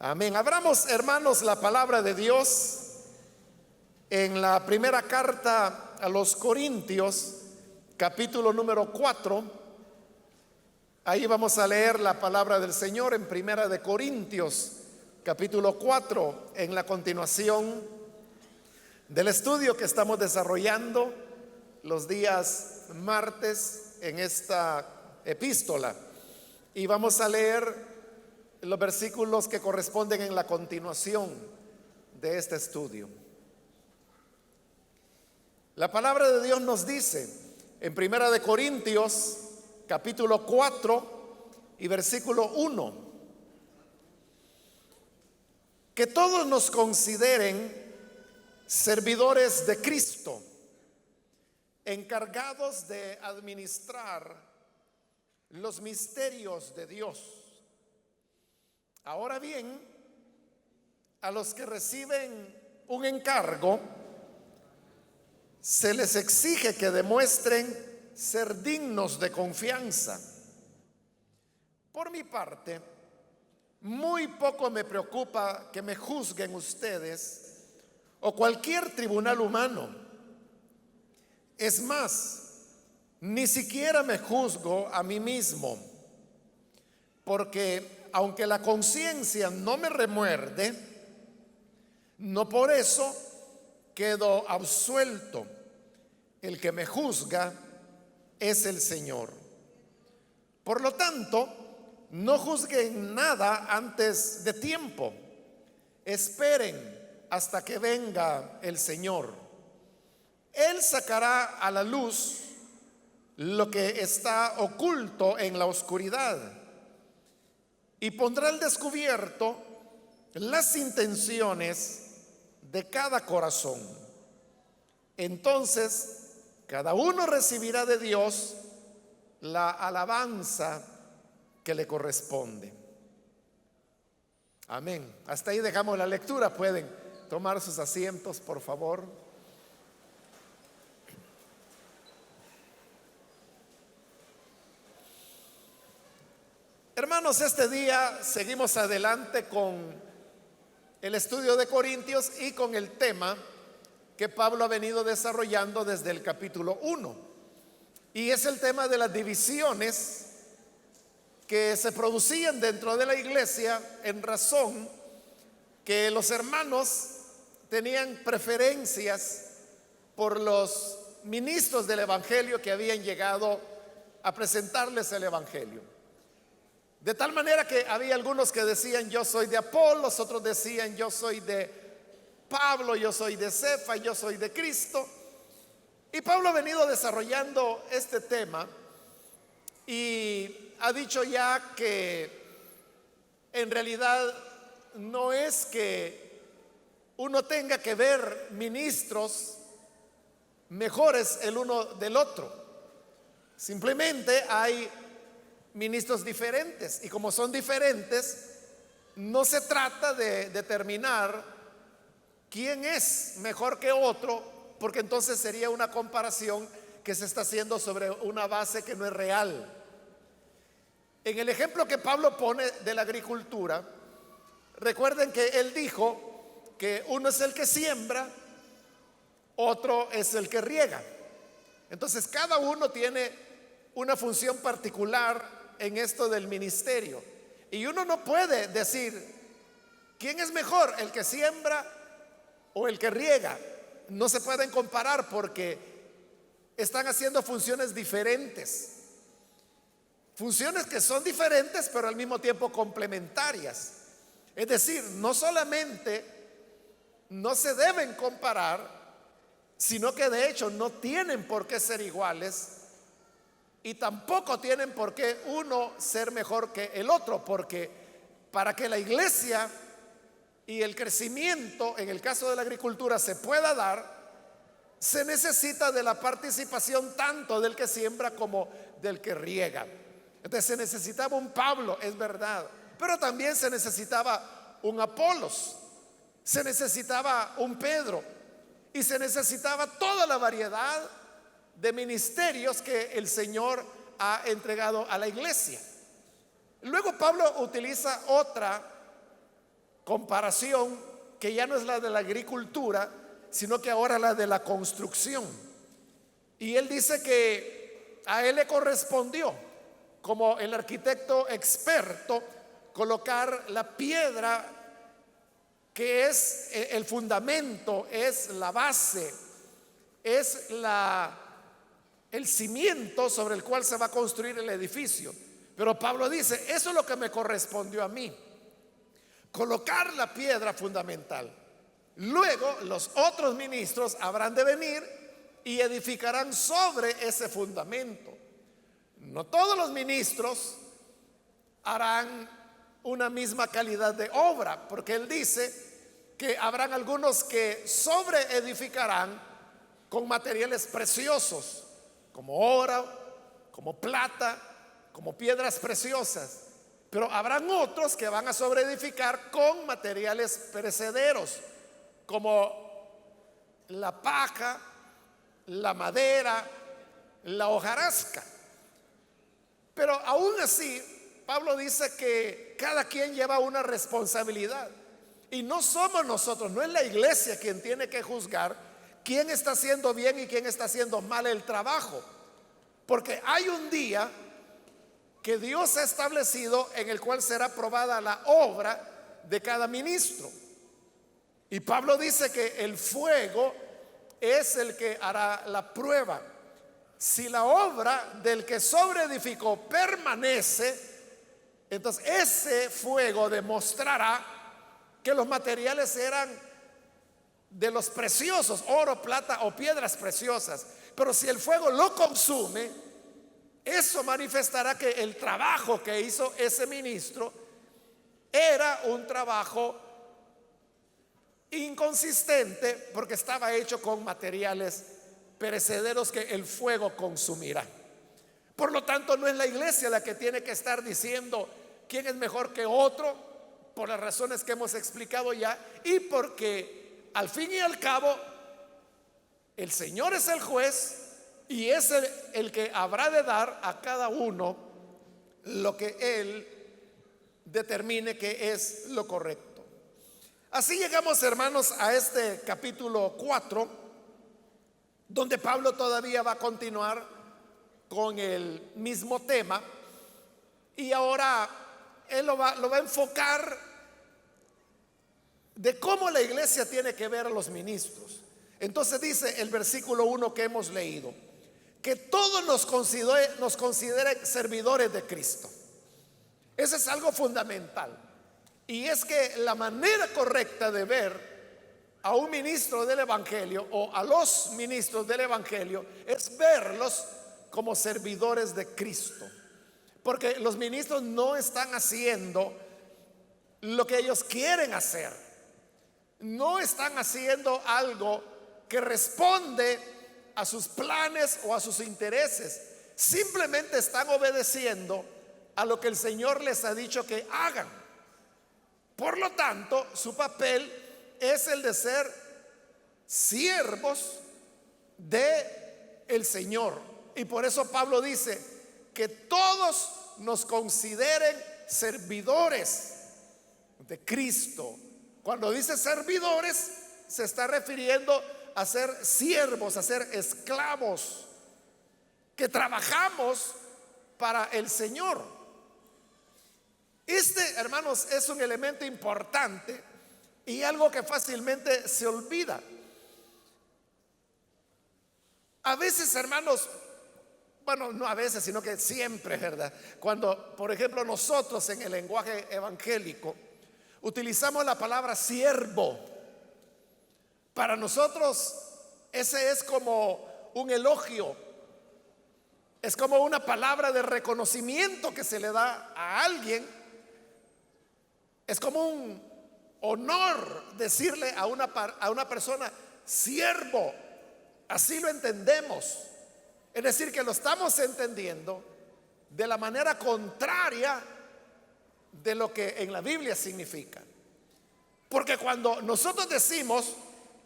Amén. Abramos, hermanos, la palabra de Dios en la primera carta a los Corintios, capítulo número 4. Ahí vamos a leer la palabra del Señor en primera de Corintios, capítulo 4, en la continuación del estudio que estamos desarrollando los días martes en esta epístola. Y vamos a leer los versículos que corresponden en la continuación de este estudio. La palabra de Dios nos dice en primera de Corintios capítulo 4 y versículo 1, que todos nos consideren servidores de Cristo, encargados de administrar los misterios de Dios. Ahora bien, a los que reciben un encargo, se les exige que demuestren ser dignos de confianza. Por mi parte, muy poco me preocupa que me juzguen ustedes o cualquier tribunal humano. Es más, ni siquiera me juzgo a mí mismo, porque aunque la conciencia no me remuerde, no por eso quedo absuelto. El que me juzga es el Señor. Por lo tanto, no juzguen nada antes de tiempo. Esperen hasta que venga el Señor. Él sacará a la luz lo que está oculto en la oscuridad y pondrá al descubierto las intenciones de cada corazón. Entonces, cada uno recibirá de Dios la alabanza que le corresponde. Amén. Hasta ahí dejamos la lectura. Pueden tomar sus asientos, por favor. Hermanos, este día seguimos adelante con el estudio de Corintios y con el tema que Pablo ha venido desarrollando desde el capítulo 1. Y es el tema de las divisiones que se producían dentro de la iglesia en razón que los hermanos tenían preferencias por los ministros del evangelio que habían llegado a presentarles el evangelio. De tal manera que había algunos que decían: yo soy de Apolos, otros decían: yo soy de Pablo, yo soy de Cefa, yo soy de Cristo. Y Pablo ha venido desarrollando este tema y ha dicho ya que en realidad no es que uno tenga que ver ministros mejores el uno del otro. Simplemente hay ministros diferentes, y como son diferentes, no se trata de determinar quién es mejor que otro, porque entonces sería una comparación que se está haciendo sobre una base que no es real. En el ejemplo que Pablo pone de la agricultura, recuerden que él dijo que uno es el que siembra, otro es el que riega. Entonces cada uno tiene una función particular en esto del ministerio, y uno no puede decir quién es mejor, el que siembra o el que riega. No se pueden comparar porque están haciendo funciones diferentes, funciones que son diferentes pero al mismo tiempo complementarias. Es decir, no solamente no se deben comparar, sino que de hecho no tienen por qué ser iguales. Y tampoco tienen por qué uno ser mejor que el otro, porque para que la iglesia y el crecimiento, en el caso de la agricultura, se pueda dar, se necesita de la participación tanto del que siembra como del que riega. Entonces se necesitaba un Pablo, es verdad, pero también se necesitaba un Apolos, se necesitaba un Pedro, y se necesitaba toda la variedad de ministerios que el Señor ha entregado a la iglesia. Luego Pablo utiliza otra comparación que ya no es la de la agricultura, sino que ahora la de la construcción. Y él dice que a él le correspondió, como el arquitecto experto, colocar la piedra que es el fundamento, es la base, es el cimiento sobre el cual se va a construir el edificio. Pero Pablo dice, eso es lo que me correspondió a mí, colocar la piedra fundamental. Luego los otros ministros habrán de venir y edificarán sobre ese fundamento. No todos los ministros harán una misma calidad de obra, porque él dice que habrán algunos que sobre edificarán con materiales preciosos, como oro, como plata, como piedras preciosas. Pero habrán otros que van a sobreedificar con materiales perecederos, como la paja, la madera, la hojarasca. Pero aún así, Pablo dice que cada quien lleva una responsabilidad. Y no somos nosotros, no es la iglesia quien tiene que juzgar quién está haciendo bien y quién está haciendo mal el trabajo. Porque hay un día que Dios ha establecido en el cual será probada la obra de cada ministro. Y Pablo dice que el fuego es el que hará la prueba. Si la obra del que sobreedificó permanece, entonces ese fuego demostrará que los materiales eran de los preciosos, oro, plata o piedras preciosas. Pero si el fuego lo consume, eso manifestará que el trabajo que hizo ese ministro era un trabajo inconsistente, porque estaba hecho con materiales perecederos que el fuego consumirá. Por lo tanto, no es la iglesia la que tiene que estar diciendo quién es mejor que otro, por las razones que hemos explicado ya, y porque al fin y al cabo el Señor es el juez y es el que habrá de dar a cada uno lo que Él determine que es lo correcto. Así llegamos, hermanos, a este capítulo 4, donde Pablo todavía va a continuar con el mismo tema, y ahora él lo va a enfocar de cómo la iglesia tiene que ver a los ministros. Entonces dice el versículo 1 que hemos leído, que todos nos consideren servidores de Cristo. Eso es algo fundamental. Y es que la manera correcta de ver a un ministro del evangelio o a los ministros del evangelio es verlos como servidores de Cristo. Porque los ministros no están haciendo lo que ellos quieren hacer. No están haciendo algo que responde a sus planes o a sus intereses. Simplemente están obedeciendo a lo que el Señor les ha dicho que hagan. Por lo tanto, su papel es el de ser siervos de el Señor. Y por eso Pablo dice que todos nos consideren servidores de Cristo. Cuando dice servidores, se está refiriendo a ser siervos, a ser esclavos, que trabajamos para el Señor. Este, hermanos, es un elemento importante y algo que fácilmente se olvida. A veces, hermanos, bueno, no a veces, sino que siempre, ¿verdad? Cuando, por ejemplo, nosotros en el lenguaje evangélico utilizamos la palabra siervo, para nosotros ese es como un elogio, es como una palabra de reconocimiento que se le da a alguien. Es como un honor decirle a una persona siervo. Así lo entendemos. Es decir, que lo estamos entendiendo de la manera contraria de lo que en la Biblia significa. Porque cuando nosotros decimos,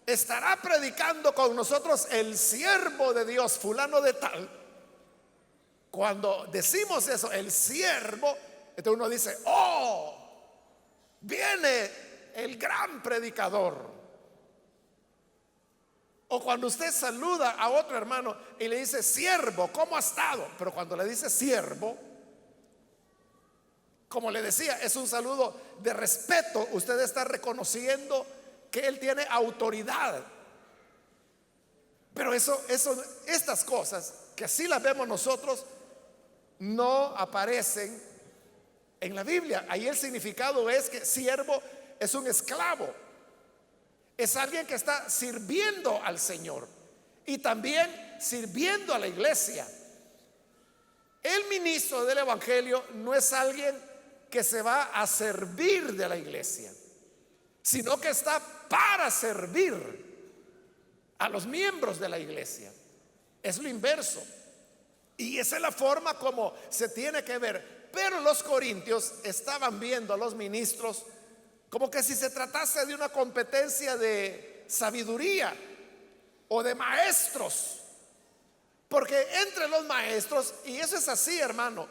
estará predicando con nosotros el siervo de Dios, fulano de tal, cuando decimos eso, el siervo, entonces uno dice, oh, viene el gran predicador. O cuando usted saluda a otro hermano y le dice, siervo, ¿cómo ha estado? Pero cuando le dice siervo, como le decía, es un saludo de respeto. Usted está reconociendo que él tiene autoridad. Pero estas cosas, que así las vemos nosotros, no aparecen en la Biblia. Ahí el significado es que siervo es un esclavo. Es alguien que está sirviendo al Señor y también sirviendo a la iglesia. El ministro del Evangelio no es alguien que se va a servir de la iglesia, sino que está para servir a los miembros de la iglesia. Es lo inverso. Y esa es la forma como se tiene que ver. Pero los corintios estaban viendo a los ministros como que si se tratase de una competencia de sabiduría o de maestros. Porque entre los maestros, y eso es así, hermano,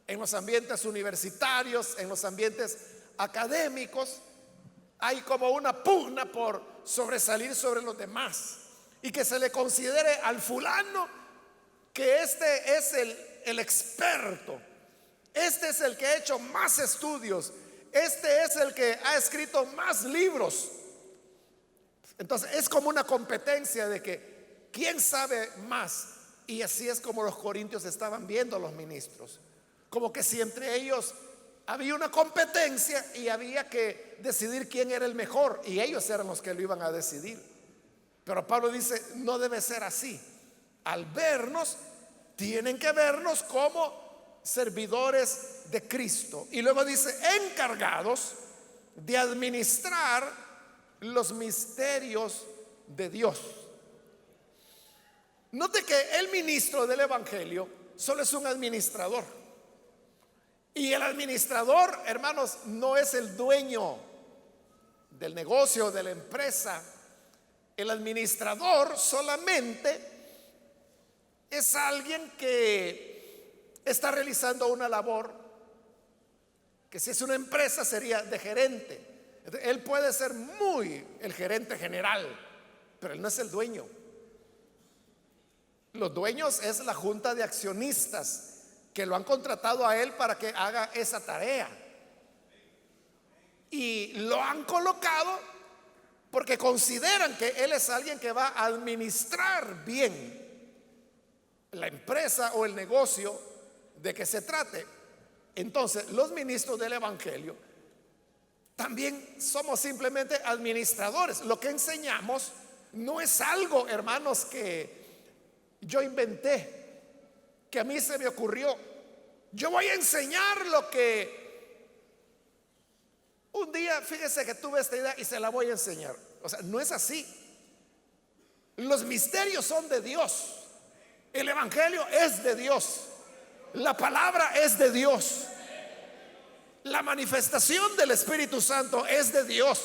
en los ambientes universitarios, en los ambientes académicos, hay como una pugna por sobresalir sobre los demás. Y que se le considere al fulano que este es el experto. Este es el que ha hecho más estudios. Este es el que ha escrito más libros. Entonces es como una competencia de que quién sabe más. Y así es como los corintios estaban viendo a los ministros. Como que si entre ellos había una competencia y había que decidir quién era el mejor. Y ellos eran los que lo iban a decidir. Pero Pablo dice, no debe ser así. Al vernos, tienen que vernos como servidores de Cristo. Y luego dice, encargados de administrar los misterios de Dios. Note que el ministro del Evangelio solo es un administrador. Y el administrador, hermanos, no es el dueño del negocio, de la empresa. El administrador solamente es alguien que está realizando una labor que, si es una empresa, sería de gerente. Él puede ser muy el gerente general, pero él no es el dueño. Los dueños es la junta de accionistas que lo han contratado a él para que haga esa tarea. Y lo han colocado porque consideran que él es alguien que va a administrar bien la empresa o el negocio de que se trate. Entonces, los ministros del Evangelio también somos simplemente administradores. Lo que enseñamos no es algo, hermanos, que yo inventé, que a mí se me ocurrió. Yo voy a enseñar lo que un día, fíjese que tuve esta idea y se la voy a enseñar. O sea, no es así. Los misterios son de Dios. El Evangelio es de Dios. La palabra es de Dios. La manifestación del Espíritu Santo es de Dios.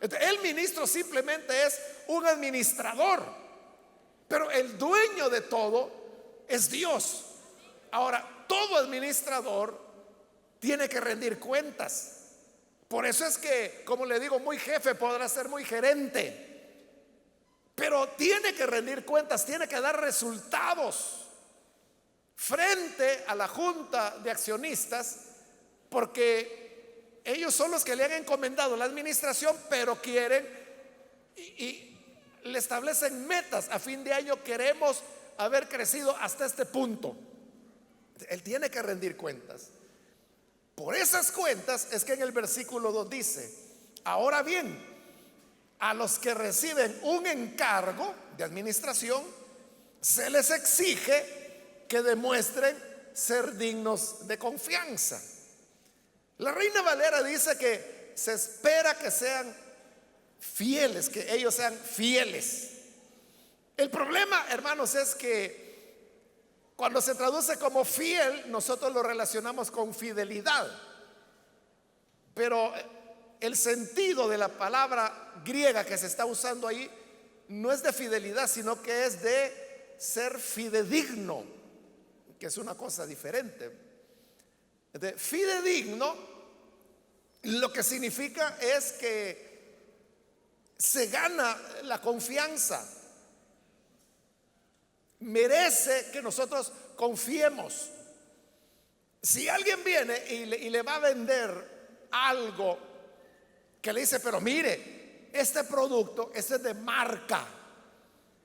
El ministro simplemente es un administrador, pero el dueño de todo es Dios. Ahora, todo administrador tiene que rendir cuentas. Por eso es que, como le digo, muy jefe podrá ser muy gerente, pero tiene que rendir cuentas, tiene que dar resultados frente a la junta de accionistas, porque ellos son los que le han encomendado la administración, pero quieren y le establecen metas. A fin de año queremos haber crecido hasta este punto. Él tiene que rendir cuentas. Por esas cuentas es que en el versículo 2 dice, ahora bien, a los que reciben un encargo de administración se les exige que demuestren ser dignos de confianza. La Reina Valera dice que se espera que sean fieles, que ellos sean fieles. El problema, hermanos, es que cuando se traduce como fiel, nosotros lo relacionamos con fidelidad. Pero el sentido de la palabra griega que se está usando ahí no es de fidelidad, sino que es de ser fidedigno, que es una cosa diferente. De fidedigno lo que significa es que se gana la confianza. Merece que nosotros confiemos. Si alguien viene y le va a vender algo que le dice, pero mire, este producto, este es de marca.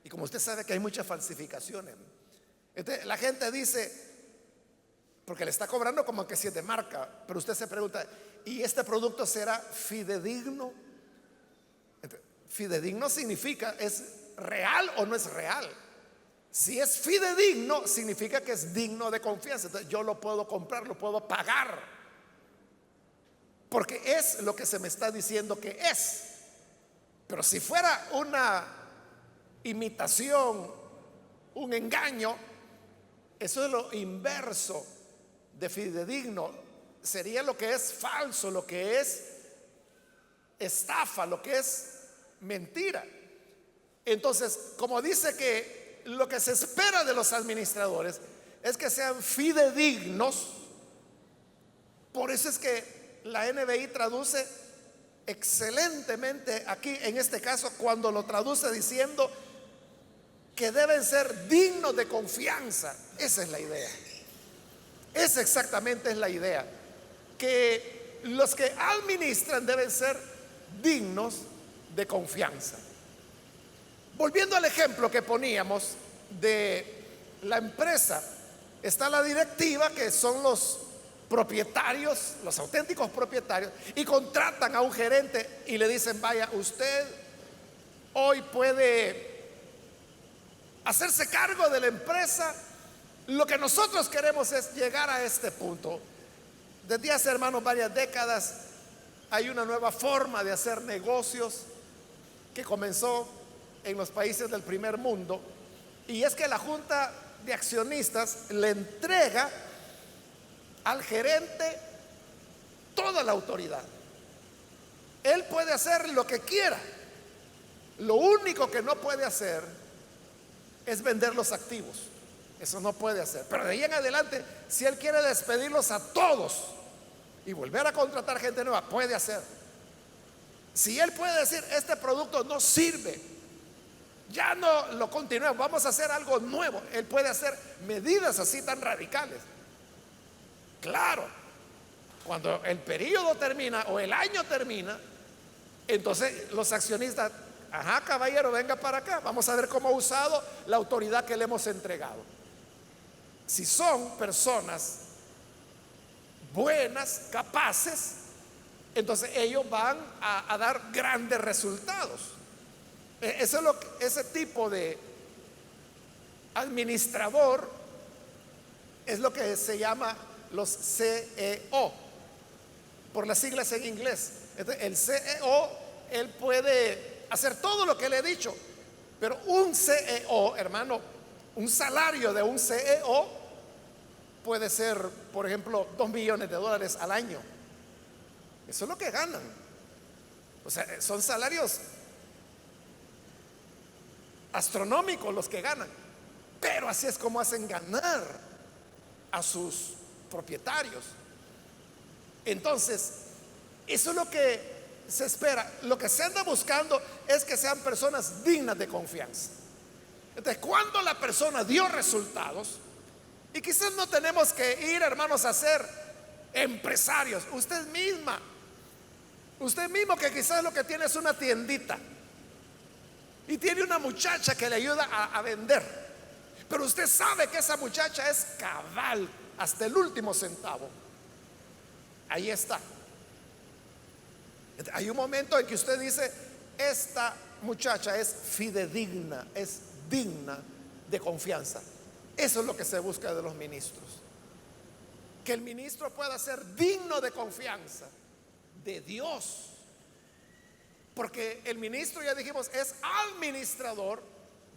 Y como usted sabe que hay muchas falsificaciones, entonces la gente dice, porque le está cobrando como que si es de marca, pero usted se pregunta, ¿y este producto será fidedigno? Entonces, fidedigno significa, ¿es real o no es real? Si es fidedigno, significa que es digno de confianza. Entonces yo lo puedo comprar, lo puedo pagar, porque es lo que se me está diciendo que es. Pero si fuera una imitación, un engaño, eso es lo inverso de fidedigno. Sería lo que es falso, lo que es estafa, lo que es mentira. Entonces, como dice que lo que se espera de los administradores es que sean fidedignos, por eso es que la NBI traduce excelentemente aquí, en este caso, cuando lo traduce diciendo que deben ser dignos de confianza. Esa es la idea. Esa exactamente es la idea. Que los que administran deben ser dignos de confianza. Volviendo al ejemplo que poníamos de la empresa, está la directiva, que son los propietarios, los auténticos propietarios, y contratan a un gerente y le dicen, vaya, usted hoy puede hacerse cargo de la empresa. Lo que nosotros queremos es llegar a este punto. Desde hace, hermanos, varias décadas hay una nueva forma de hacer negocios que comenzó en los países del primer mundo, y es que la junta de accionistas le entrega al gerente toda la autoridad. Él puede hacer lo que quiera. Lo único que no puede hacer es vender los activos. Eso no puede hacer. Pero de ahí en adelante, si él quiere despedirlos a todos y volver a contratar gente nueva, puede hacer. Si él puede decir, este producto no sirve, ya no lo continuemos, vamos a hacer algo nuevo, él puede hacer medidas así tan radicales. Claro, cuando el periodo termina o el año termina, entonces los accionistas, ajá, caballero, venga para acá, vamos a ver cómo ha usado la autoridad que le hemos entregado. Si son personas buenas, capaces, entonces ellos van a dar grandes resultados. Eso es ese tipo de administrador es lo que se llama los CEO, por las siglas en inglés. Entonces, el CEO, él puede hacer todo lo que le he dicho, pero un CEO, hermano, un salario de un CEO puede ser, por ejemplo, $2 millones al año. Eso es lo que ganan. O sea, son salarios astronómicos los que ganan, pero así es como hacen ganar a sus propietarios. Entonces, eso es lo que se espera. Lo que se anda buscando es que sean personas dignas de confianza. Entonces, cuando la persona dio resultados, y quizás no tenemos que ir, hermanos, a ser empresarios, usted mismo que quizás lo que tiene es una tiendita y tiene una muchacha que le ayuda a vender, pero usted sabe que esa muchacha es cabal hasta el último centavo. Ahí está. Hay un momento en que usted dice, esta muchacha es fidedigna, es digna de confianza. Eso es lo que se busca de los ministros, que el ministro pueda ser digno de confianza de Dios, porque el ministro, ya dijimos, es administrador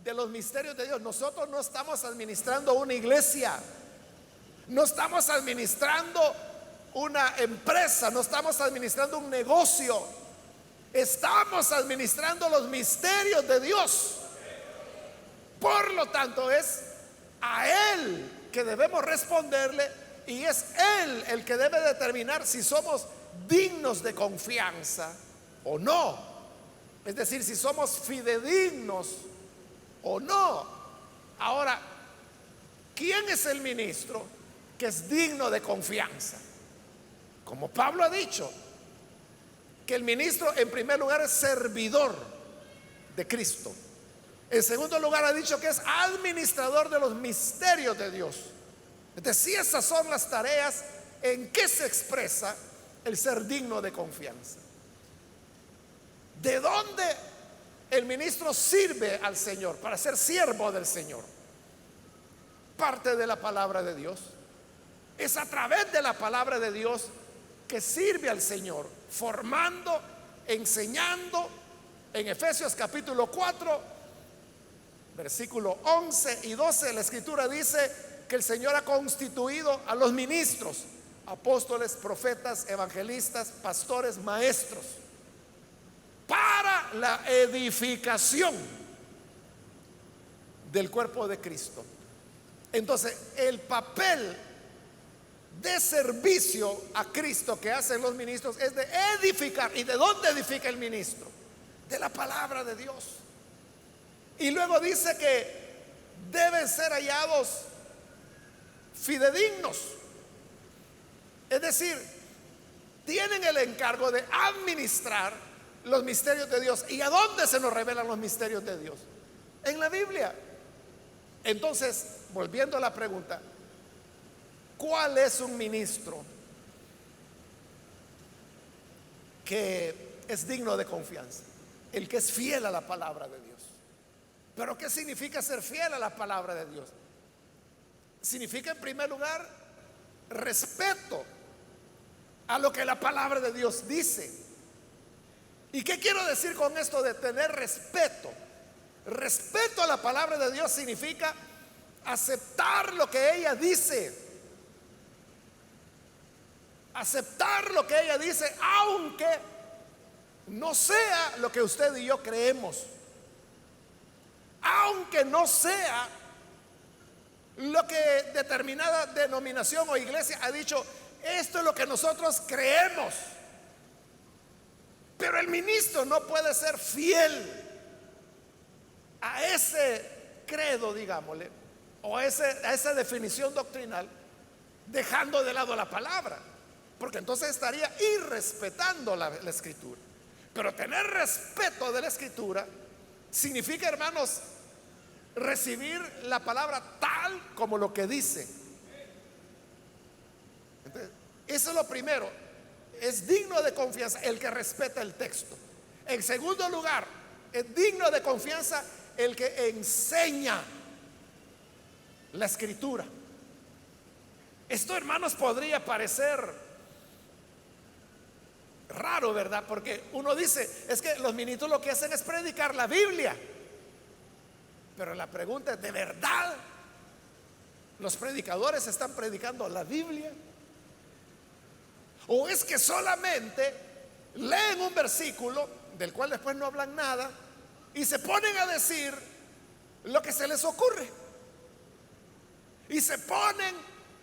de los misterios de Dios. Nosotros no estamos administrando una iglesia, no estamos administrando una empresa, no estamos administrando un negocio, estamos administrando los misterios de Dios. Por lo tanto, es a Él que debemos responderle, y es Él el que debe determinar si somos dignos de confianza o no. Es decir, si somos fidedignos o no. Ahora, ¿quién es el ministro que es digno de confianza? Como Pablo ha dicho, que el ministro en primer lugar es servidor de Cristo. En segundo lugar ha dicho que es administrador de los misterios de Dios. Entonces, si esas son las tareas en que se expresa el ser digno de confianza. ¿De dónde el ministro sirve al Señor para ser siervo del Señor? Parte de la palabra de Dios. Es a través de la palabra de Dios que sirve al Señor, formando, enseñando. En Efesios capítulo 4, versículo 11 y 12, la Escritura dice que el Señor ha constituido a los ministros, apóstoles, profetas, evangelistas, pastores, maestros, para la edificación del cuerpo de Cristo. Entonces, el papel de servicio a Cristo que hacen los ministros es de edificar. ¿Y de dónde edifica el ministro? De la palabra de Dios. Y luego dice que deben ser hallados fidedignos. Es decir, tienen el encargo de administrar los misterios de Dios. ¿Y a dónde se nos revelan los misterios de Dios? En la Biblia. Entonces, volviendo a la pregunta, ¿cuál es un ministro que es digno de confianza? El que es fiel a la palabra de Dios. ¿Pero qué significa ser fiel a la palabra de Dios? Significa en primer lugar respeto a lo que la palabra de Dios dice. ¿Y qué quiero decir con esto de tener respeto? Respeto a la palabra de Dios significa aceptar lo que ella dice. Aceptar lo que ella dice, aunque no sea lo que usted y yo creemos. Aunque no sea lo que determinada denominación o iglesia ha dicho, esto es lo que nosotros creemos. Pero el ministro no puede ser fiel a ese credo, digámosle, o a esa definición doctrinal, dejando de lado la palabra, porque entonces estaría irrespetando la Escritura. Pero tener respeto de la Escritura significa, hermanos, recibir la palabra tal como lo que dice. Entonces, eso es lo primero. Es digno de confianza el que respeta el texto. En segundo lugar, es digno de confianza el que enseña la Escritura. Esto, hermanos, podría parecer raro, ¿verdad? Porque uno dice, es que los ministros lo que hacen es predicar la Biblia. Pero la pregunta es, ¿de verdad los predicadores están predicando la Biblia? ¿O es que solamente leen un versículo del cual después no hablan nada y se ponen a decir lo que se les ocurre? Y se ponen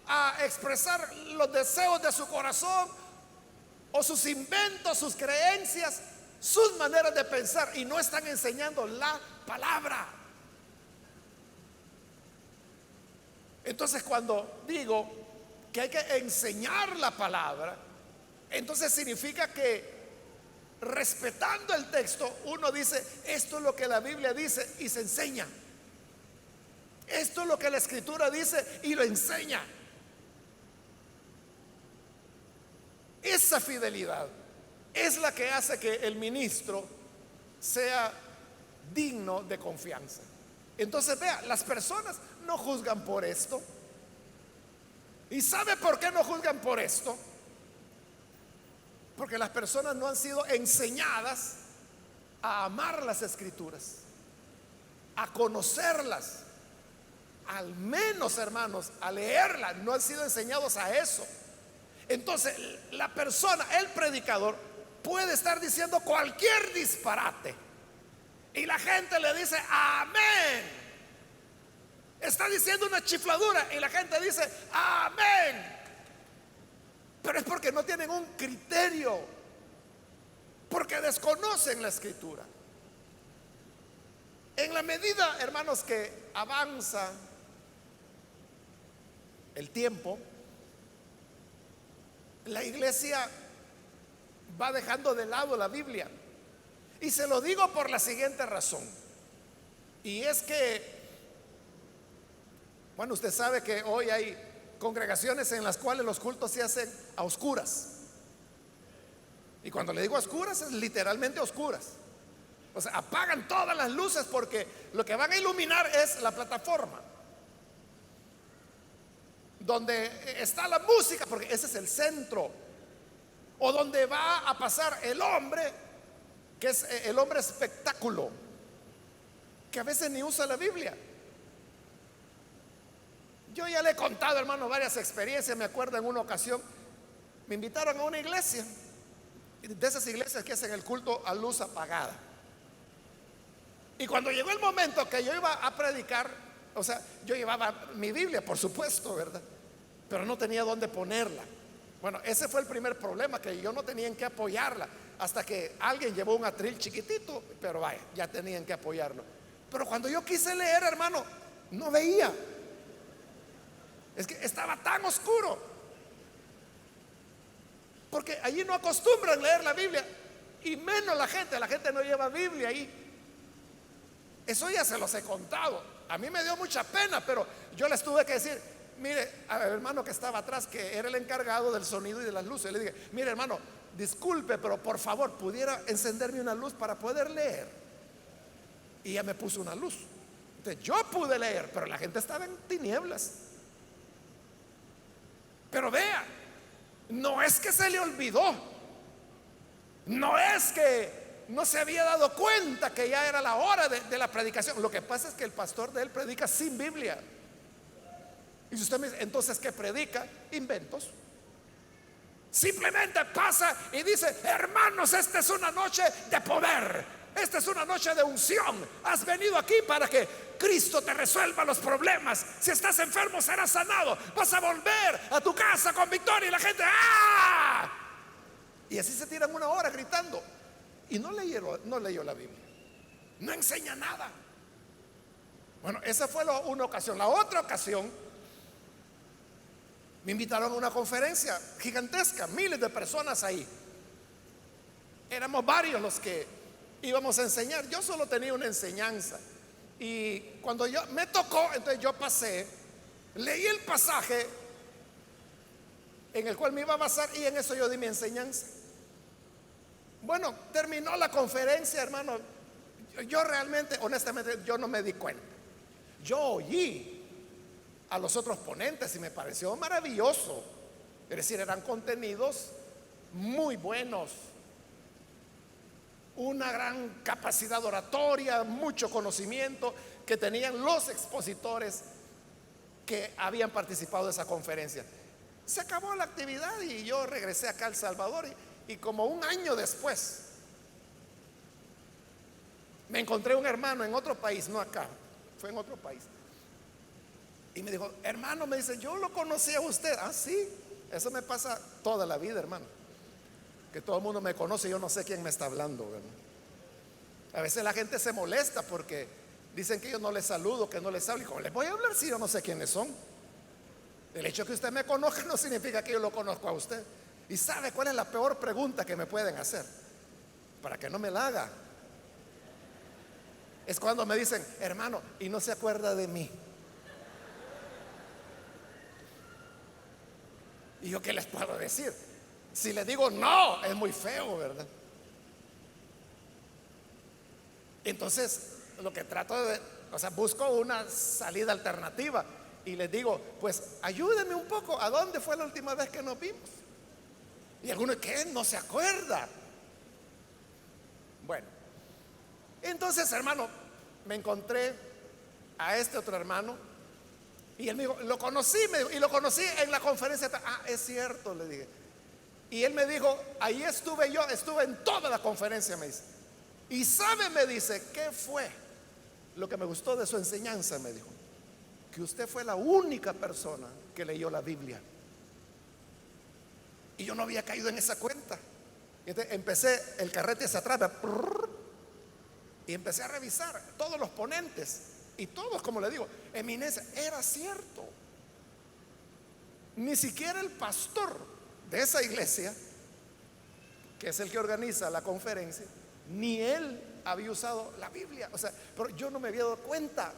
a expresar los deseos de su corazón o sus inventos, sus creencias, sus maneras de pensar, y no están enseñando la palabra. Entonces, cuando digo que hay que enseñar la palabra, entonces significa que respetando el texto uno dice, esto es lo que la Biblia dice, y se enseña. Esto es lo que la Escritura dice y lo enseña. Esa fidelidad es la que hace que el ministro sea digno de confianza. Entonces, vea, las personas no juzgan por esto. ¿Y sabe por qué no juzgan por esto? Porque las personas no han sido enseñadas a amar las Escrituras, a conocerlas, al menos, hermanos, a leerlas. No han sido enseñados a eso. Entonces, la persona, el predicador, puede estar diciendo cualquier disparate y la gente le dice amén. Está diciendo una chifladura y la gente dice amén. Pero es porque no tienen un criterio, porque desconocen la escritura. En la medida, hermanos, que avanza el tiempo, la iglesia va dejando de lado la Biblia. Y se lo digo por la siguiente razón. Y es que, bueno, usted sabe que hoy hay congregaciones en las cuales los cultos se hacen a oscuras. Y cuando le digo a oscuras, es literalmente a oscuras. O sea, apagan todas las luces porque lo que van a iluminar es la plataforma donde está la música, porque ese es el centro, o donde va a pasar el hombre, que es el hombre espectáculo, que a veces ni usa la Biblia. Yo ya le he contado, hermano, varias experiencias. Me acuerdo en una ocasión me invitaron a una iglesia, de esas iglesias que hacen el culto a luz apagada. Y cuando llegó el momento que yo iba a predicar, o sea, yo llevaba mi Biblia, por supuesto, ¿verdad? Pero no tenía dónde ponerla. Bueno, ese fue el primer problema, que yo no tenía en qué apoyarla, hasta que alguien llevó un atril chiquitito, pero vaya, ya tenían que apoyarlo. Pero cuando yo quise leer, hermano, no veía. Es que estaba tan oscuro, porque allí no acostumbran leer la Biblia, y menos la gente no lleva Biblia ahí. Eso ya se los he contado. A mí me dio mucha pena, pero yo les tuve que decir, mire, al hermano que estaba atrás, que era el encargado del sonido y de las luces, le dije, mire, hermano, disculpe, pero por favor, pudiera encenderme una luz para poder leer. Y ya me puso una luz. Entonces yo pude leer, pero la gente estaba en tinieblas. Pero vea, no es que se le olvidó, no es que no se había dado cuenta que ya era la hora de la predicación. Lo que pasa es que el pastor de él predica sin Biblia. Y si usted me dice, entonces, ¿qué predica? Inventos. Simplemente pasa y dice, hermanos, esta es una noche de poder, esta es una noche de unción. Has venido aquí para que Cristo te resuelva los problemas. Si estás enfermo, serás sanado. Vas a volver a tu casa con victoria. Y la gente, ¡ah! Y así se tiran una hora gritando. Y no leyó la Biblia. No enseña nada. Bueno, esa fue una ocasión. La otra ocasión, me invitaron a una conferencia gigantesca, miles de personas ahí. Éramos varios los que íbamos a enseñar. Yo solo tenía una enseñanza. Y cuando me tocó, entonces yo pasé, leí el pasaje en el cual me iba a basar, y en eso yo di mi enseñanza. Bueno, terminó la conferencia, hermano. Yo realmente, honestamente, yo no me di cuenta. Yo oí a los otros ponentes y me pareció maravilloso. Es decir, eran contenidos muy buenos, una gran capacidad oratoria, mucho conocimiento que tenían los expositores que habían participado de esa conferencia. Se acabó la actividad y yo regresé acá a El Salvador, y como un año después me encontré un hermano en otro país, no acá, fue en otro país, y me dijo, hermano, me dice, yo lo conocí a usted. Ah, sí, eso me pasa toda la vida, hermano, que todo el mundo me conoce y yo no sé quién me está hablando, ¿verdad? A veces la gente se molesta porque dicen que yo no les saludo, que no les hablo. ¿Y cómo les voy a hablar si yo no sé quiénes son? El hecho de que usted me conozca no significa que yo lo conozco a usted. ¿Y sabe cuál es la peor pregunta que me pueden hacer? Para que no me la haga. Es cuando me dicen, hermano, y no se acuerda de mí. ¿Y yo qué les puedo decir? Si les digo no, es muy feo, ¿verdad? Entonces, lo que trato busco una salida alternativa y les digo, pues ayúdenme un poco. ¿A dónde fue la última vez que nos vimos? Y algunos, ¿qué? No se acuerda. Bueno, entonces, hermano, me encontré a este otro hermano y él me dijo, lo conocí, y lo conocí en la conferencia. Ah, es cierto, le dije. Y él me dijo, ahí estuve yo, estuve en toda la conferencia, me dice. Y sabe, me dice, ¿qué fue lo que me gustó de su enseñanza? Me dijo, que usted fue la única persona que leyó la Biblia. Y yo no había caído en esa cuenta. Y entonces empecé el carrete hacia atrás, y empecé a revisar todos los ponentes. Y todos, como le digo, eminencia, era cierto. Ni siquiera el pastor de esa iglesia, que es el que organiza la conferencia, ni él había usado la Biblia. O sea, pero yo no me había dado cuenta.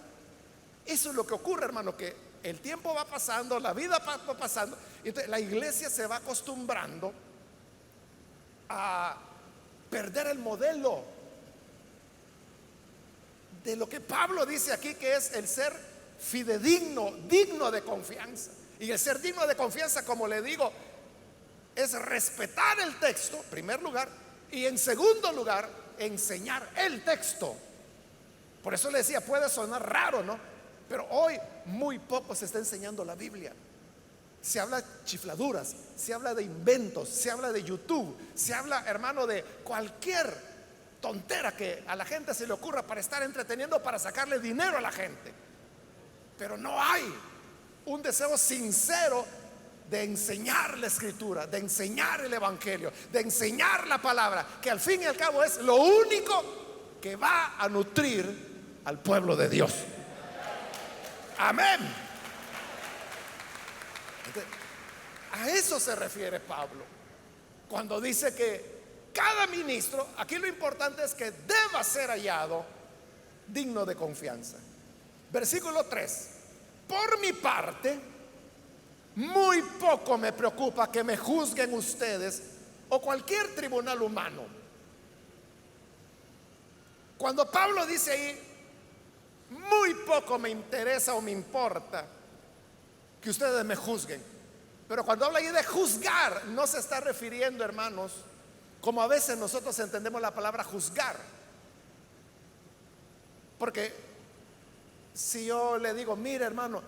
Eso es lo que ocurre, hermano, que el tiempo va pasando, la vida va pasando, y entonces la iglesia se va acostumbrando a perder el modelo de lo que Pablo dice aquí, que es el ser fidedigno, digno de confianza. Y el ser digno de confianza, como le digo, es respetar el texto, en primer lugar, y en segundo lugar, enseñar el texto. Por eso le decía, puede sonar raro, ¿no? Pero hoy muy poco se está enseñando la Biblia. Se habla chifladuras, se habla de inventos, se habla de YouTube, se habla, hermano, de cualquier tontera que a la gente se le ocurra para estar entreteniendo, para sacarle dinero a la gente. Pero no hay un deseo sincero de enseñar la escritura, de enseñar el evangelio, de enseñar la palabra, que al fin y al cabo es lo único que va a nutrir al pueblo de Dios. Amén. Entonces, a eso se refiere Pablo cuando dice que cada ministro, aquí lo importante es que deba ser hallado digno de confianza. Versículo 3: por mi parte, muy poco me preocupa que me juzguen ustedes o cualquier tribunal humano. Cuando Pablo dice ahí, muy poco me interesa o me importa que ustedes me juzguen, pero cuando habla ahí de juzgar, no se está refiriendo, hermanos, como a veces nosotros entendemos la palabra juzgar. Porque si yo le digo, mire, hermano,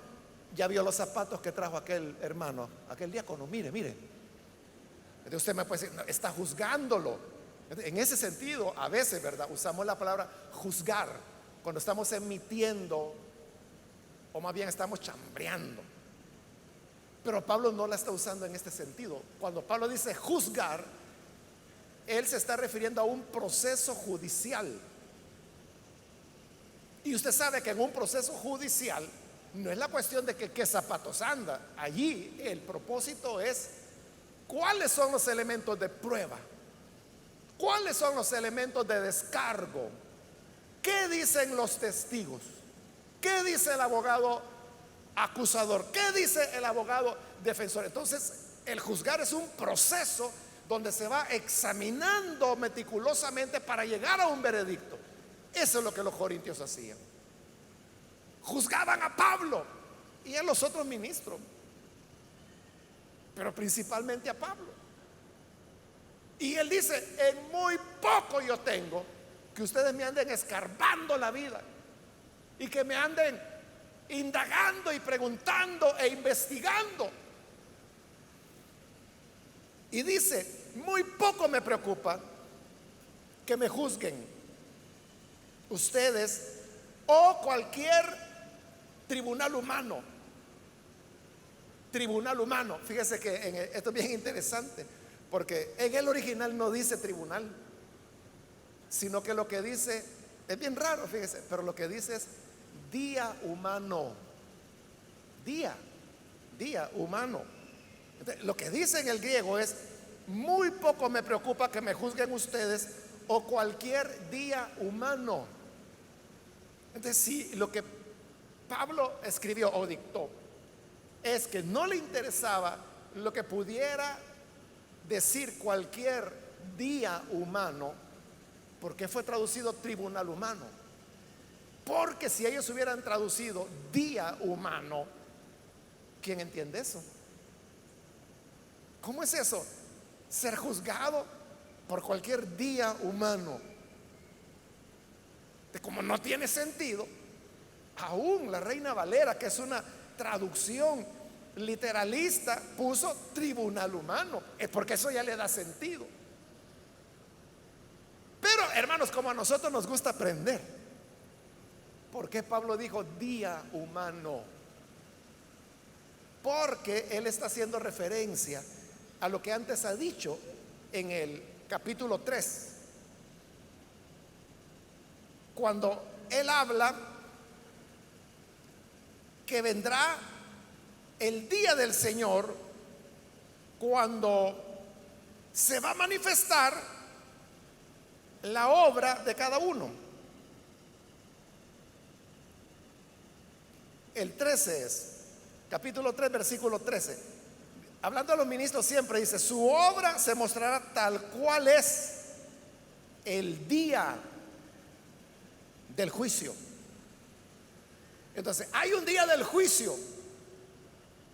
ya vio los zapatos que trajo aquel hermano, aquel diácono, mire, mire, entonces usted me puede decir, no, está juzgándolo. En ese sentido, a veces, ¿verdad?, usamos la palabra juzgar cuando estamos emitiendo, o más bien estamos chambreando. Pero Pablo no la está usando en este sentido. Cuando Pablo dice juzgar, él se está refiriendo a un proceso judicial. Y usted sabe que en un proceso judicial no es la cuestión de que qué zapatos anda. Allí el propósito es cuáles son los elementos de prueba, cuáles son los elementos de descargo, qué dicen los testigos, qué dice el abogado acusador, qué dice el abogado defensor. Entonces el juzgar es un proceso donde se va examinando meticulosamente para llegar a un veredicto. Eso es lo que los corintios hacían. Juzgaban a Pablo y a los otros ministros, pero principalmente a Pablo. Y él dice, en muy poco yo tengo que ustedes me anden escarbando la vida y que me anden indagando y preguntando e investigando. Y dice, muy poco me preocupa que me juzguen ustedes o cualquier tribunal humano. Tribunal humano. Fíjese que esto es bien interesante, porque en el original no dice tribunal, sino que lo que dice es bien raro, fíjese, pero lo que dice es día humano. Día humano. Entonces, lo que dice en el griego es, muy poco me preocupa que me juzguen ustedes o cualquier día humano. Entonces, si lo que Pablo escribió o dictó es que no le interesaba lo que pudiera decir cualquier día humano, ¿por qué fue traducido tribunal humano? Porque si ellos hubieran traducido día humano, ¿quién entiende eso? ¿Cómo es eso? Ser juzgado por cualquier día humano. Como no tiene sentido, aún la Reina Valera, que es una traducción literalista, puso tribunal humano, es porque eso ya le da sentido. Pero hermanos, como a nosotros nos gusta aprender, ¿por qué Pablo dijo día humano? Porque él está haciendo referencia a lo que antes ha dicho en el capítulo 3, cuando él habla que vendrá el día del Señor, cuando se va a manifestar la obra de cada uno. El 13 es, capítulo 3, versículo 13. Hablando a los ministros siempre dice, su obra se mostrará tal cual es el día del juicio. Entonces, hay un día del juicio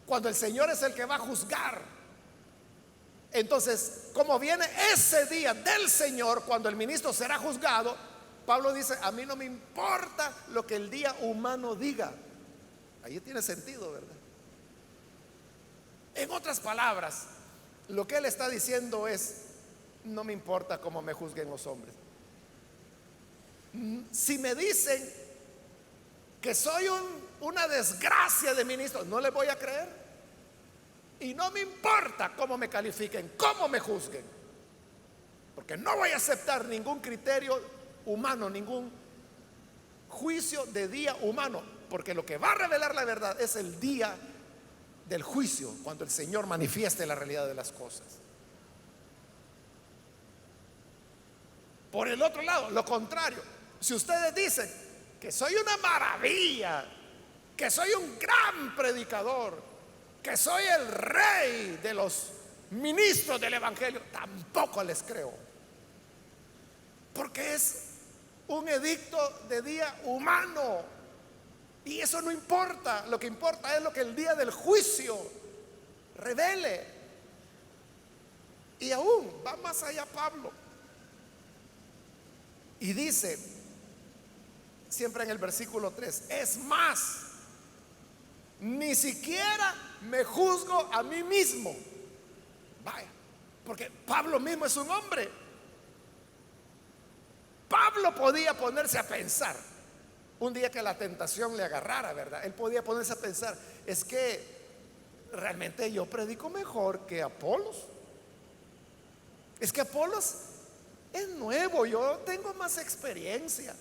cuando el Señor es el que va a juzgar. Entonces, como viene ese día del Señor, cuando el ministro será juzgado, Pablo dice, a mí no me importa lo que el día humano diga. Ahí tiene sentido, ¿verdad? En otras palabras, lo que él está diciendo es, no me importa cómo me juzguen los hombres. Si me dicen que soy una desgracia de ministro, no les voy a creer. Y no me importa cómo me califiquen, cómo me juzguen, porque no voy a aceptar ningún criterio humano, ningún juicio de día humano, porque lo que va a revelar la verdad es el día del juicio, cuando el Señor manifieste la realidad de las cosas. Por el otro lado, lo contrario, si ustedes dicen que soy una maravilla, que soy un gran predicador, que soy el rey de los ministros del evangelio, tampoco les creo, porque es un edicto de día humano y eso no importa. Lo que importa es lo que el día del juicio revele. Y aún va más allá Pablo y dice siempre en el versículo 3, es más, ni siquiera me juzgo a mí mismo. Vaya, porque Pablo mismo es un hombre. Pablo podía ponerse a pensar, un día que la tentación le agarrara, ¿verdad? Él podía ponerse a pensar, es que realmente yo predico mejor que Apolos. Es que Apolos es nuevo, yo tengo más experiencia.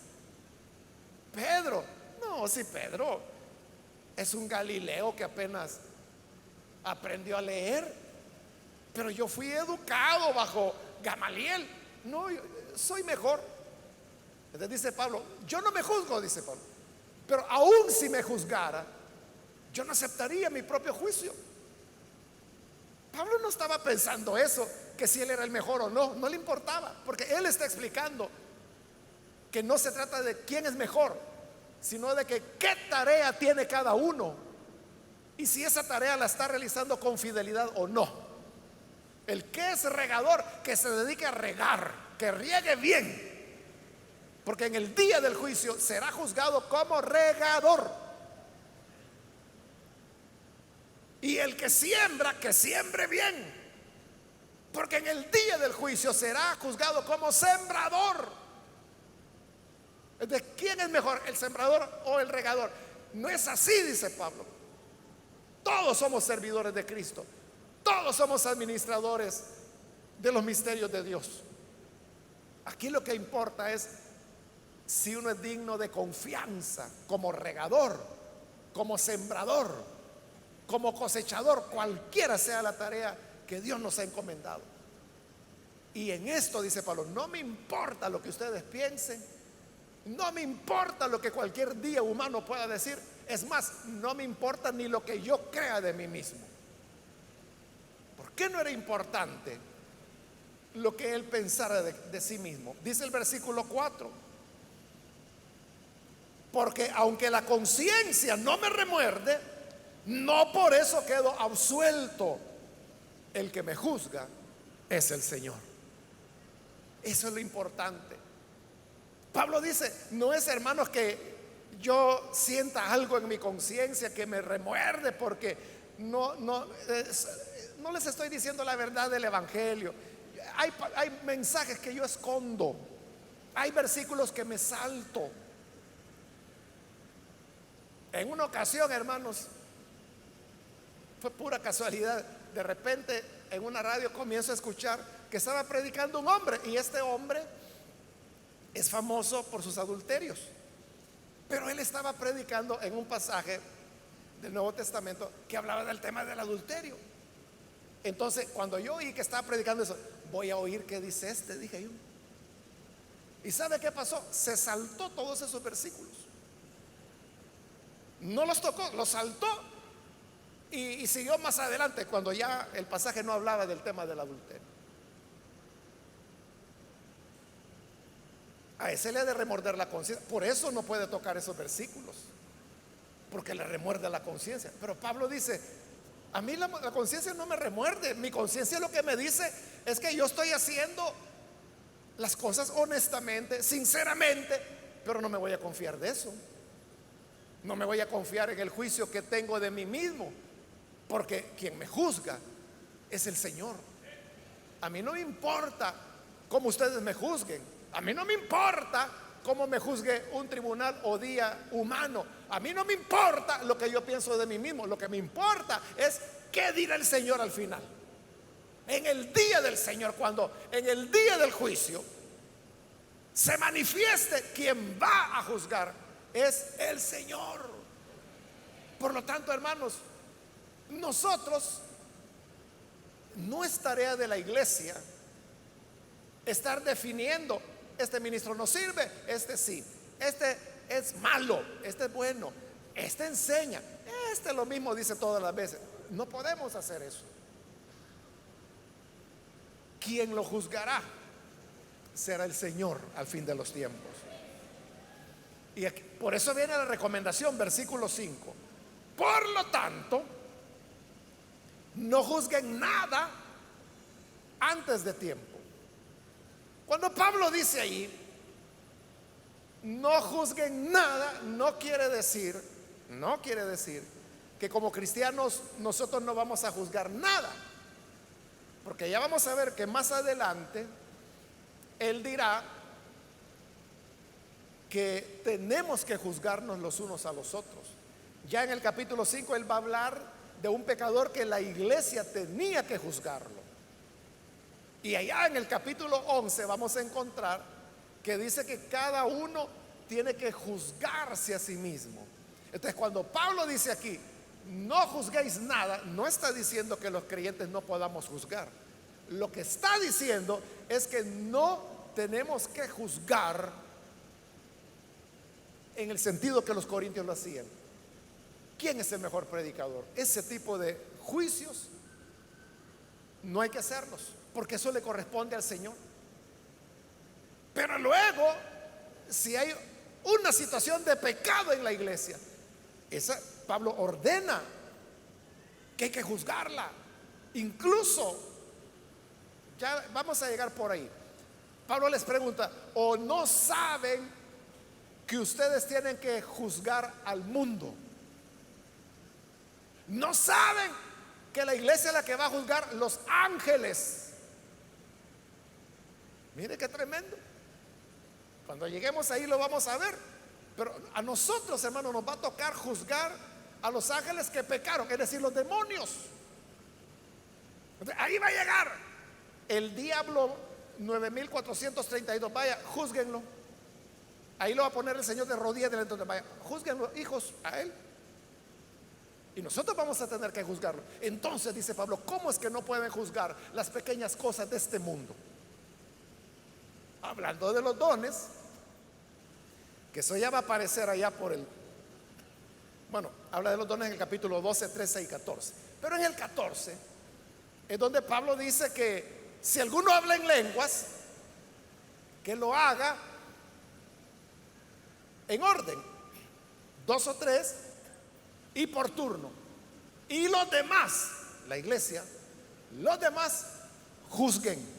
Pedro, no, si Pedro es un Galileo que apenas aprendió a leer, pero yo fui educado bajo Gamaliel, no, yo soy mejor. Entonces dice Pablo, yo no me juzgo, dice Pablo, pero aún si me juzgara, yo no aceptaría mi propio juicio. Pablo no estaba pensando eso, que si él era el mejor o no, no le importaba, porque él está explicando que no se trata de quién es mejor, sino de que qué tarea tiene cada uno y si esa tarea la está realizando con fidelidad o no. El que es regador, que se dedique a regar, que riegue bien, porque en el día del juicio será juzgado como regador. Y el que siembra, que siembre bien, porque en el día del juicio será juzgado como sembrador. ¿De quién es mejor, el sembrador o el regador? No es así, dice Pablo. Todos somos servidores de Cristo, todos somos administradores de los misterios de Dios. Aquí lo que importa es si uno es digno de confianza como regador, como sembrador, como cosechador, cualquiera sea la tarea que Dios nos ha encomendado. Y en esto, dice Pablo, no me importa lo que ustedes piensen, no me importa lo que cualquier día humano pueda decir, es más, no me importa ni lo que yo crea de mí mismo. ¿Por qué no era importante lo que él pensara de sí mismo? Dice el versículo 4, porque aunque la conciencia no me remuerde, no por eso quedo absuelto. El que me juzga es el Señor. Eso es lo importante. Pablo dice, no es, hermanos, que yo sienta algo en mi conciencia que me remuerde porque no les estoy diciendo la verdad del evangelio. Hay mensajes que yo escondo, hay versículos que me salto. En una ocasión, hermanos, fue pura casualidad, de repente en una radio comienzo a escuchar que estaba predicando un hombre, y este hombre es famoso por sus adulterios, pero él estaba predicando en un pasaje del Nuevo Testamento que hablaba del tema del adulterio. Entonces, cuando yo oí que estaba predicando eso, voy a oír qué dice este, dije yo. ¿Y sabe qué pasó? Se saltó todos esos versículos. No los tocó, los saltó y siguió más adelante cuando ya el pasaje no hablaba del tema del adulterio. A ese le ha de remorder la conciencia. Por eso no puede tocar esos versículos, porque le remuerde la conciencia. Pero Pablo dice: a mí la conciencia no me remuerde. Mi conciencia lo que me dice es que yo estoy haciendo las cosas honestamente, sinceramente, pero no me voy a confiar de eso. No me voy a confiar en el juicio que tengo de mí mismo, porque quien me juzga es el Señor. A mí no me importa cómo ustedes me juzguen. A mí no me importa cómo me juzgue un tribunal o día humano. A mí no me importa lo que yo pienso de mí mismo. Lo que me importa es qué dirá el Señor al final. En el día del Señor, cuando en el día del juicio se manifieste, quien va a juzgar es el Señor. Por lo tanto, hermanos, nosotros, no es tarea de la iglesia estar definiendo: este ministro no sirve, este sí, este es malo, este es bueno, este enseña, este lo mismo dice todas las veces. No podemos hacer eso. Quien lo juzgará será el Señor al fin de los tiempos. Y aquí, por eso viene la recomendación, versículo 5. Por lo tanto, no juzguen nada antes de tiempo. Cuando Pablo dice ahí, no juzguen nada, no quiere decir que como cristianos nosotros no vamos a juzgar nada, porque ya vamos a ver que más adelante él dirá que tenemos que juzgarnos los unos a los otros. Ya en el capítulo 5 él va a hablar de un pecador que la iglesia tenía que juzgarlo. Y allá en el capítulo 11 vamos a encontrar que dice que cada uno tiene que juzgarse a sí mismo. Entonces, cuando Pablo dice aquí, no juzguéis nada, no está diciendo que los creyentes no podamos juzgar. Lo que está diciendo es que no tenemos que juzgar en el sentido que los corintios lo hacían. ¿Quién es el mejor predicador? Ese tipo de juicios no hay que hacerlos, porque eso le corresponde al Señor. Pero luego, si hay una situación de pecado en la iglesia, Pablo ordena que hay que juzgarla. Incluso, ya vamos a llegar por ahí, Pablo les pregunta: ¿o no saben que ustedes tienen que juzgar al mundo? ¿No saben que la iglesia es la que va a juzgar los ángeles? Mire qué tremendo. Cuando lleguemos ahí lo vamos a ver. Pero a nosotros, hermanos, nos va a tocar juzgar a los ángeles que pecaron, es decir, los demonios. Ahí va a llegar el diablo 9432. Vaya, júzguenlo. Ahí lo va a poner el Señor de rodillas delante de: vaya, júzguenlo, hijos, a él. Y nosotros vamos a tener que juzgarlo. Entonces dice Pablo: ¿cómo es que no pueden juzgar las pequeñas cosas de este mundo? Hablando de los dones, que eso ya va a aparecer allá habla de los dones en el capítulo 12, 13 y 14. Pero en el 14 es donde Pablo dice que si alguno habla en lenguas, que lo haga en orden, 2 o 3 y por turno. Y los demás, la iglesia, los demás juzguen.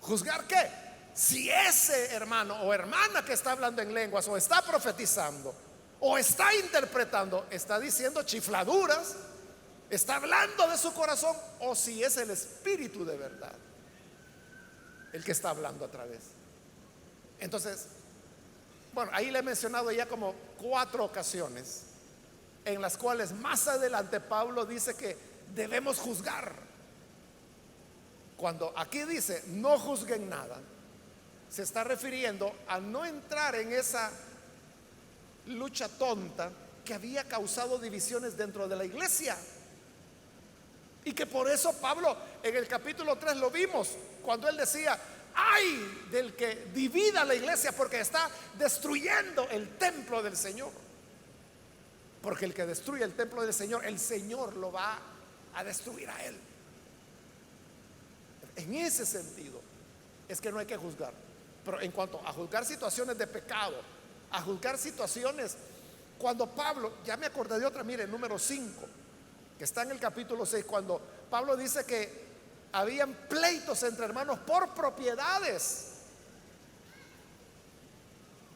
¿Juzgar qué? Si ese hermano o hermana que está hablando en lenguas, o está profetizando, o está interpretando, está diciendo chifladuras, está hablando de su corazón, o si es el Espíritu de verdad el que está hablando a través. Entonces, ahí le he mencionado ya como 4 ocasiones en las cuales más adelante Pablo dice que debemos juzgar Cuando aquí dice no juzguen nada, se está refiriendo a no entrar en esa lucha tonta que había causado divisiones dentro de la iglesia. Y que por eso Pablo en el capítulo 3 lo vimos, cuando él decía: ay del que divida la iglesia, porque está destruyendo el templo del Señor. Porque el que destruye el templo del Señor, el Señor lo va a destruir a él. En ese sentido es que no hay que juzgar. Pero en cuanto a juzgar situaciones de pecado, a juzgar situaciones, cuando Pablo, ya me acordé de otra, mire, número 5, que está en el capítulo 6, cuando Pablo dice que habían pleitos entre hermanos por propiedades.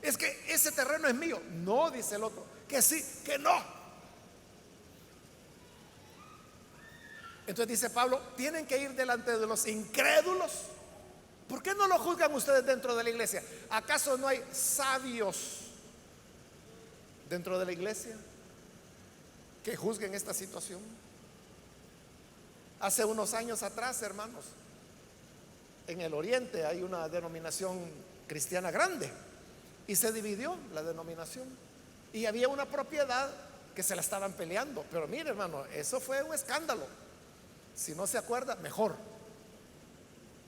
Es que ese terreno es mío. No, dice el otro, que sí, que no. Entonces dice Pablo: tienen que ir delante de los incrédulos. ¿Por qué no lo juzgan ustedes dentro de la iglesia? ¿Acaso no hay sabios dentro de la iglesia que juzguen esta situación? Hace unos años atrás, hermanos, en el oriente hay una denominación cristiana grande y se dividió la denominación, y había una propiedad que se la estaban peleando. Pero mire, hermano, eso fue un escándalo. Si no se acuerda, mejor.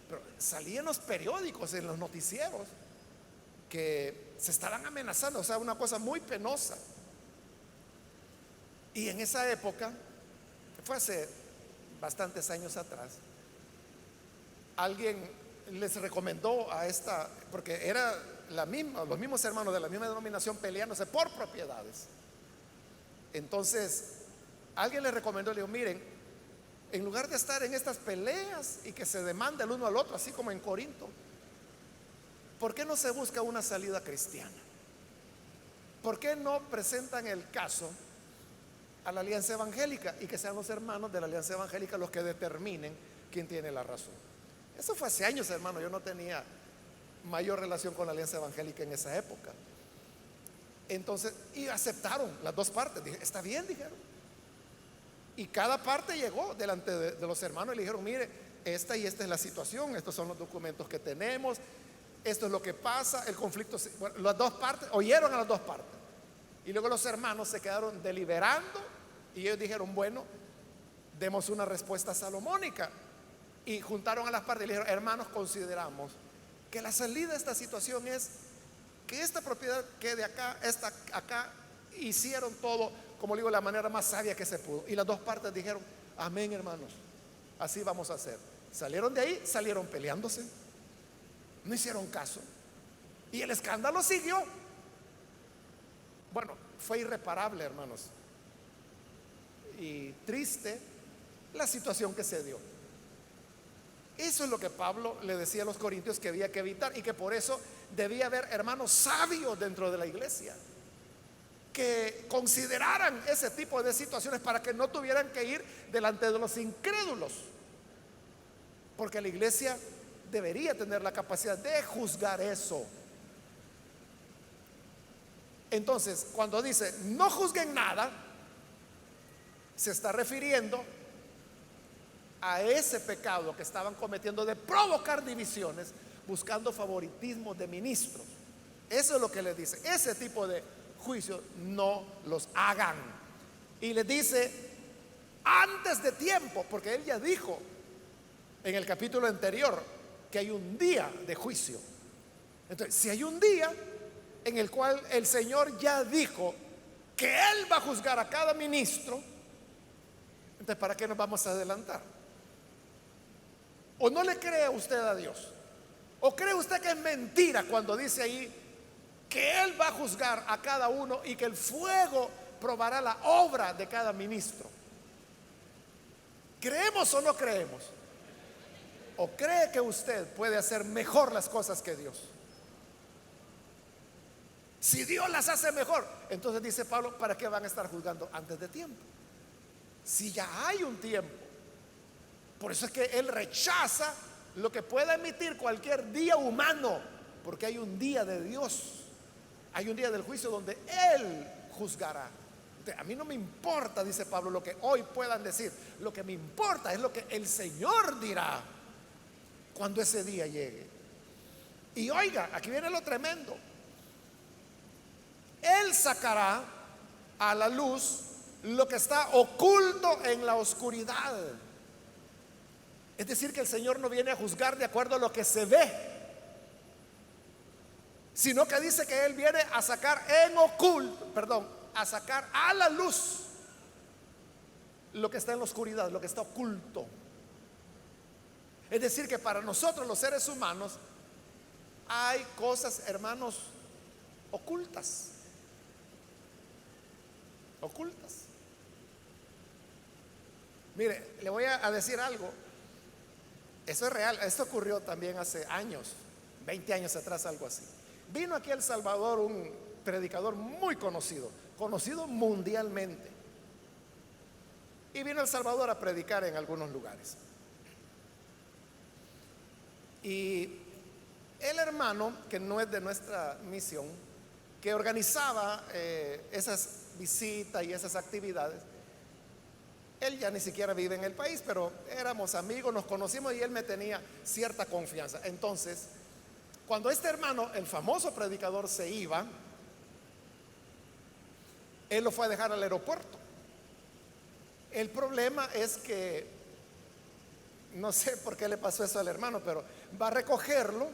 Pero salía en los periódicos, en los noticieros, que se estaban amenazando. O sea, una cosa muy penosa. Y en esa época, fue hace bastantes años atrás, alguien les recomendó a esta, porque era la misma, los mismos hermanos de la misma denominación peleándose por propiedades. Entonces alguien les recomendó, le dijo: miren, en lugar de estar en estas peleas y que se demanda el uno al otro, así como en Corinto, ¿por qué no se busca una salida cristiana? ¿Por qué no presentan el caso a la Alianza Evangélica y que sean los hermanos de la Alianza Evangélica los que determinen quién tiene la razón? Eso fue hace años, hermano. Yo no tenía mayor relación con la Alianza Evangélica en esa época. Entonces, y aceptaron las dos partes. Dije: está bien, dijeron. Y cada parte llegó delante de los hermanos y le dijeron: mire, esta y esta es la situación, estos son los documentos que tenemos, esto es lo que pasa, el conflicto. Bueno, las dos partes oyeron a las dos partes. Y luego los hermanos se quedaron deliberando y ellos dijeron: bueno, demos una respuesta salomónica. Y juntaron a las partes y le dijeron: hermanos, consideramos que la salida de esta situación es que esta propiedad quede acá, esta acá. Hicieron todo, como digo, la manera más sabia que se pudo. Y las dos partes dijeron: amén, hermanos, así vamos a hacer. Salieron de ahí, salieron peleándose, no hicieron caso, y el escándalo siguió. Bueno, fue irreparable, hermanos, y triste la situación que se dio. Eso es lo que Pablo le decía a los corintios que había que evitar, y que por eso debía haber hermanos sabios dentro de la iglesia que consideraran ese tipo de situaciones para que no tuvieran que ir delante de los incrédulos, porque la iglesia debería tener la capacidad de juzgar eso. Entonces, cuando dice no juzguen nada, se está refiriendo a ese pecado que estaban cometiendo de provocar divisiones buscando favoritismo de ministros. Eso es lo que les dice: ese tipo de juicios no los hagan. Y les dice: antes de tiempo, porque él ya dijo en el capítulo anterior que hay un día de juicio. Entonces, si hay un día en el cual el Señor ya dijo que Él va a juzgar a cada ministro, entonces ¿para qué nos vamos a adelantar? ¿O no le cree usted a Dios? ¿O cree usted que es mentira cuando dice ahí que Él va a juzgar a cada uno y que el fuego probará la obra de cada ministro? ¿Creemos o no creemos? ¿O cree que usted puede hacer mejor las cosas que Dios? Si Dios las hace mejor, entonces dice Pablo: ¿para qué van a estar juzgando antes de tiempo? Si ya hay un tiempo. Por eso es que él rechaza lo que pueda emitir cualquier día humano, porque hay un día de Dios, hay un día del juicio donde Él juzgará. A mí no me importa, dice Pablo, lo que hoy puedan decir. Lo que me importa es lo que el Señor dirá. cuando ese día llegue. Y oiga, aquí viene lo tremendo. Él sacará a la luz lo que está oculto en la oscuridad. Es decir, que el Señor no viene a juzgar de acuerdo a lo que se ve, sino que dice que Él viene a sacar a sacar a la luz lo que está en la oscuridad, lo que está oculto. Es decir, que para nosotros los seres humanos hay cosas, hermanos, ocultas. Ocultas. Mire, le voy a decir algo. Eso es real. Esto ocurrió también hace años, 20 años atrás, algo así. Vino aquí a El Salvador un predicador muy conocido, conocido mundialmente. Y vino a El Salvador a predicar en algunos lugares. Y el hermano, que no es de nuestra misión, que organizaba esas visitas y esas actividades, él ya ni siquiera vive en el país, pero éramos amigos, nos conocimos y él me tenía cierta confianza. Entonces, cuando este hermano, el famoso predicador, se iba, él lo fue a dejar al aeropuerto. El problema es que, no sé por qué le pasó eso al hermano, pero va a recogerlo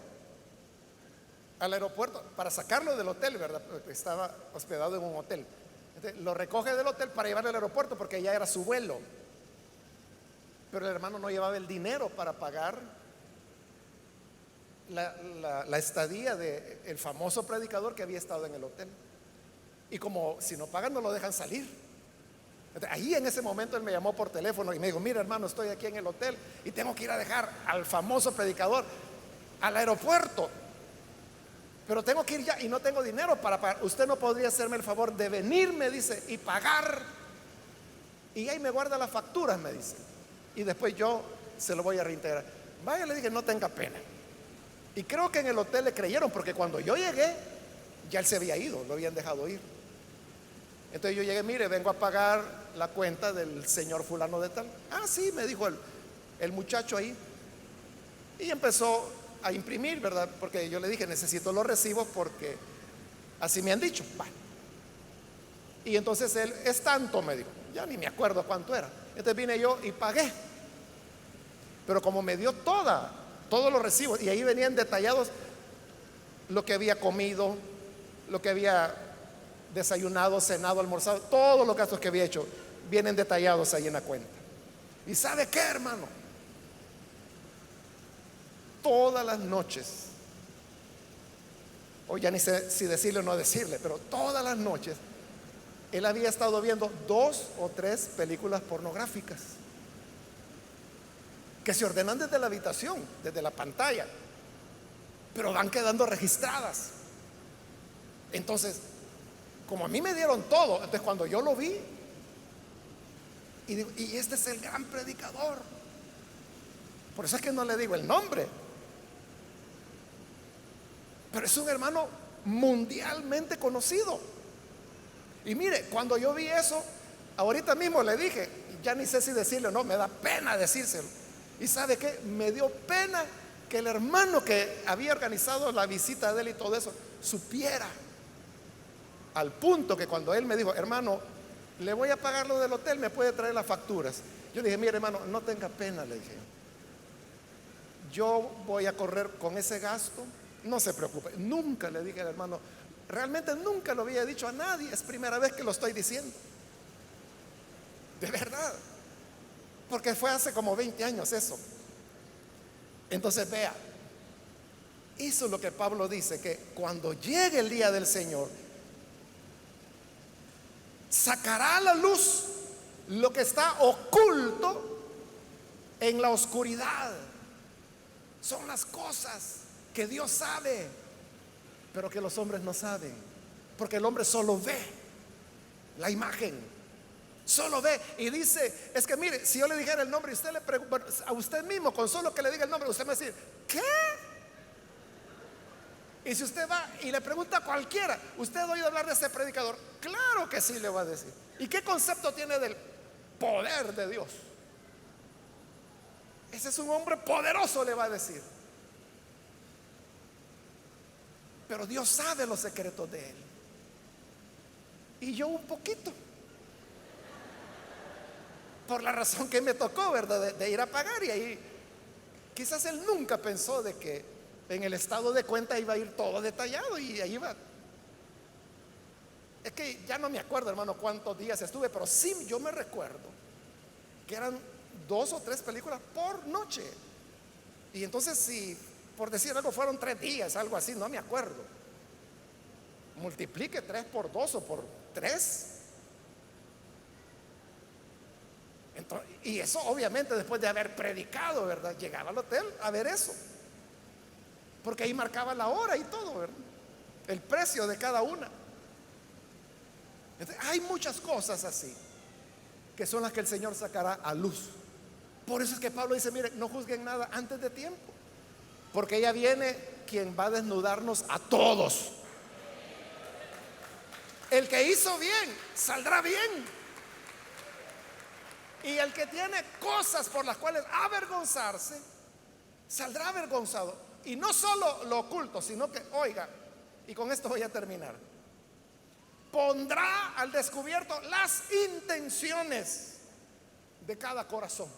al aeropuerto para sacarlo del hotel, ¿verdad? Porque estaba hospedado en un hotel. Entonces, lo recoge del hotel para llevarlo al aeropuerto porque ya era su vuelo. Pero el hermano no llevaba el dinero para pagar la estadía del famoso predicador que había estado en el hotel. Y como si no pagan no lo dejan salir. Entonces, ahí en ese momento él me llamó por teléfono y me dijo: mira, hermano, estoy aquí en el hotel y tengo que ir a dejar al famoso predicador al aeropuerto, pero tengo que ir ya y no tengo dinero para pagar. Usted no podría hacerme el favor de venir, me dice, y pagar, y ahí me guarda las facturas, me dice, y después yo se lo voy a reintegrar. Vaya, le dije, no tenga pena. Y creo que en el hotel le creyeron, porque cuando yo llegué ya él se había ido, lo habían dejado ir. Entonces yo llegué: mire, vengo a pagar la cuenta del señor fulano de tal. Ah, sí, me dijo el muchacho ahí. Y empezó a imprimir, ¿verdad? Porque yo le dije: necesito los recibos porque así me han dicho. Bah. Y entonces él: es tanto, me dijo. Ya ni me acuerdo cuánto era. Entonces vine yo y pagué. Pero como me dio todos los recibos, y ahí venían detallados lo que había comido, lo que había desayunado, cenado, almorzado, todos los gastos que había hecho, vienen detallados ahí en la cuenta. ¿Y sabe qué, hermano? Todas las noches, o ya ni sé si decirle o no decirle, pero todas las noches él había estado viendo 2 o 3 películas pornográficas que se ordenan desde la habitación, desde la pantalla, pero van quedando registradas. Entonces, como a mí me dieron todo, entonces cuando yo lo vi y digo: y este es el gran predicador. Por eso es que no le digo el nombre, pero es un hermano mundialmente conocido. Y mire, cuando yo vi eso, ahorita mismo le dije, ya ni sé si decirle o no, me da pena decírselo. Y ¿sabe qué? Me dio pena que el hermano que había organizado la visita de él y todo eso supiera. Al punto que cuando él me dijo: hermano, le voy a pagar lo del hotel, me puede traer las facturas. Yo dije: mire, hermano, no tenga pena, le dije, yo voy a correr con ese gasto, no se preocupe. Nunca le dije al hermano, realmente nunca lo había dicho a nadie, es primera vez que lo estoy diciendo, de verdad, porque fue hace como 20 años eso. Entonces vea, eso es lo que Pablo dice, que cuando llegue el día del Señor, sacará a la luz lo que está oculto en la oscuridad. Son las cosas que Dios sabe, pero que los hombres no saben, porque el hombre solo ve la imagen, solo ve y dice: es que mire, si yo le dijera el nombre y usted le pregunta a usted mismo, con solo que le diga el nombre, usted me va a decir: ¿qué? Y si usted va y le pregunta a cualquiera: ¿usted ha oído hablar de ese predicador? Claro que sí, le va a decir. ¿Y qué concepto tiene del poder de Dios? Ese es un hombre poderoso, le va a decir. pero Dios sabe los secretos de él. Y yo un poquito, por la razón que me tocó, ¿verdad? De ir a pagar, y ahí quizás él nunca pensó de que en el estado de cuenta iba a ir todo detallado, y ahí va. Es que ya no me acuerdo, hermano, cuántos días estuve, pero sí yo me recuerdo que eran 2 o 3 películas por noche. Y entonces, si por decir algo fueron 3 días, algo así, no me acuerdo, multiplique 3 por 2 o por 3. Entonces, y eso obviamente después de haber predicado, ¿verdad? Llegaba al hotel a ver eso, porque ahí marcaba la hora y todo, ¿verdad? El precio de cada una. Entonces, hay muchas cosas así que son las que el Señor sacará a luz. Por eso es que Pablo dice: mire, no juzguen nada antes de tiempo, porque ya viene quien va a desnudarnos a todos. El que hizo bien saldrá bien, y el que tiene cosas por las cuales avergonzarse saldrá avergonzado. Y no solo lo oculto, sino que, oiga, y con esto voy a terminar, pondrá al descubierto las intenciones de cada corazón.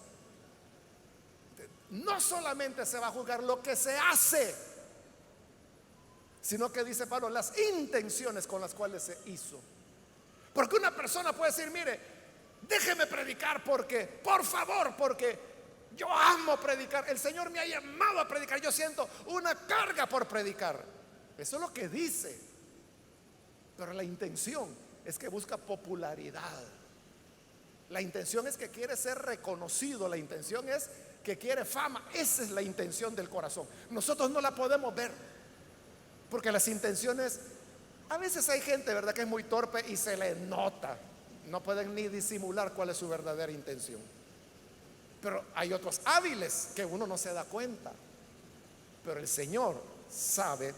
No solamente se va a juzgar lo que se hace, sino que, dice Pablo, las intenciones con las cuales se hizo. Porque una persona puede decir: mire, déjeme predicar porque, por favor, porque yo amo predicar, el Señor me ha llamado a predicar, yo siento una carga por predicar. Eso es lo que dice, pero la intención es que busca popularidad. La intención es que quiere ser reconocido, la intención es que quiere fama. Esa es la intención del corazón. Nosotros no la podemos ver, porque las intenciones, a veces hay gente, ¿verdad?, que es muy torpe y se le nota, no pueden ni disimular cuál es su verdadera intención. Pero hay otros hábiles que uno no se da cuenta, pero el Señor sabe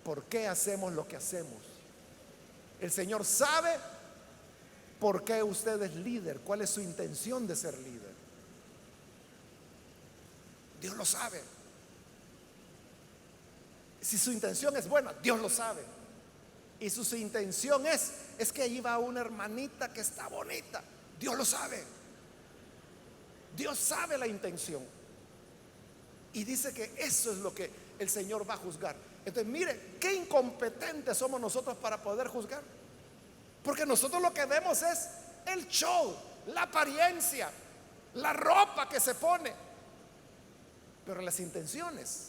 por qué hacemos lo que hacemos. El Señor sabe por qué usted es líder, cuál es su intención de ser líder. Dios lo sabe. Si su intención es buena, Dios lo sabe. Y si su intención es que allí va una hermanita que está bonita, Dios lo sabe. Dios sabe la intención. Y dice que eso es lo que el Señor va a juzgar. Entonces, mire, qué incompetentes somos nosotros para poder juzgar. Porque nosotros lo que vemos es el show, la apariencia, la ropa que se pone, pero las intenciones.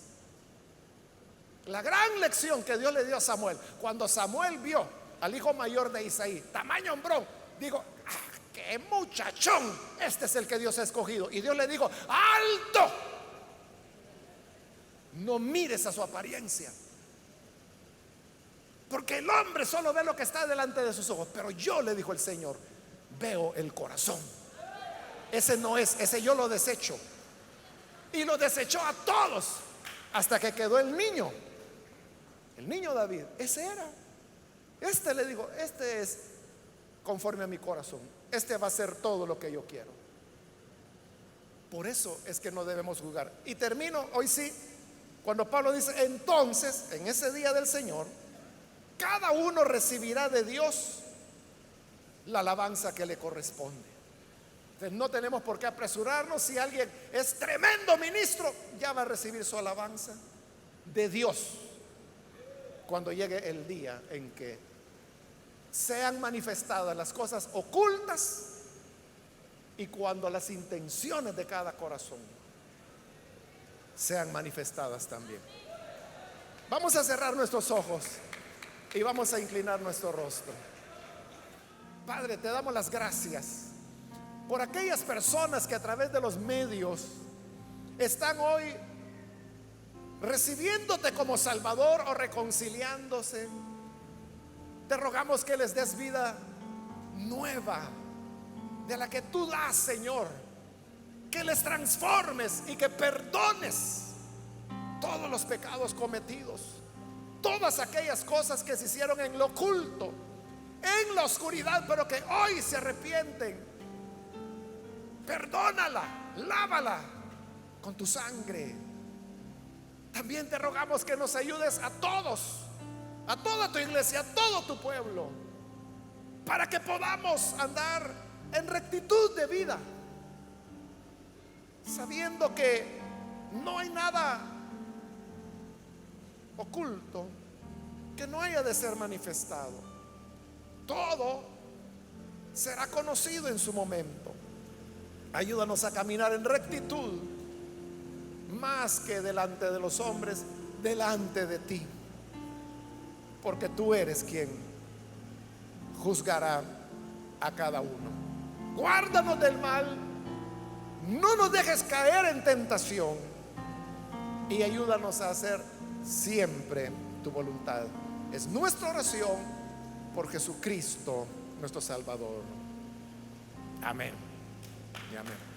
La gran lección que Dios le dio a Samuel, cuando Samuel vio al hijo mayor de Isaí, tamaño hombrón, digo: qué muchachón, este es el que Dios ha escogido. Y Dios le dijo: alto, no mires a su apariencia, porque el hombre solo ve lo que está delante de sus ojos, pero yo, le dijo el Señor, veo el corazón. Ese no es, ese yo lo desecho. Y lo desechó a todos, hasta que quedó el niño David. Ese era. Este, le digo, este es conforme a mi corazón, este va a ser todo lo que yo quiero. Por eso es que no debemos juzgar. Y termino hoy sí, cuando Pablo dice: entonces, en ese día del Señor, cada uno recibirá de Dios la alabanza que le corresponde. Entonces, no tenemos por qué apresurarnos. Si alguien es tremendo ministro, ya va a recibir su alabanza de Dios cuando llegue el día en que sean manifestadas las cosas ocultas y cuando las intenciones de cada corazón sean manifestadas también. Vamos a cerrar nuestros ojos y vamos a inclinar nuestro rostro. Padre, te damos las gracias por aquellas personas que a través de los medios están hoy recibiéndote como Salvador o reconciliándose. Te rogamos que les des vida nueva, de la que tú das, Señor, que les transformes y que perdones todos los pecados cometidos, todas aquellas cosas que se hicieron en lo oculto, en la oscuridad, pero que hoy se arrepienten. Perdónala, lávala con tu sangre. También te rogamos que nos ayudes a todos a toda tu iglesia, a todo tu pueblo, para que podamos andar en rectitud de vida, sabiendo que no hay nada oculto que no haya de ser manifestado. Todo será conocido en su momento. Ayúdanos a caminar en rectitud, más que delante de los hombres, delante de ti, porque tú eres quien juzgará a cada uno. Guárdanos del mal, no nos dejes caer en tentación y ayúdanos a hacer siempre tu voluntad. Es nuestra oración por Jesucristo nuestro Salvador. Amén y amén.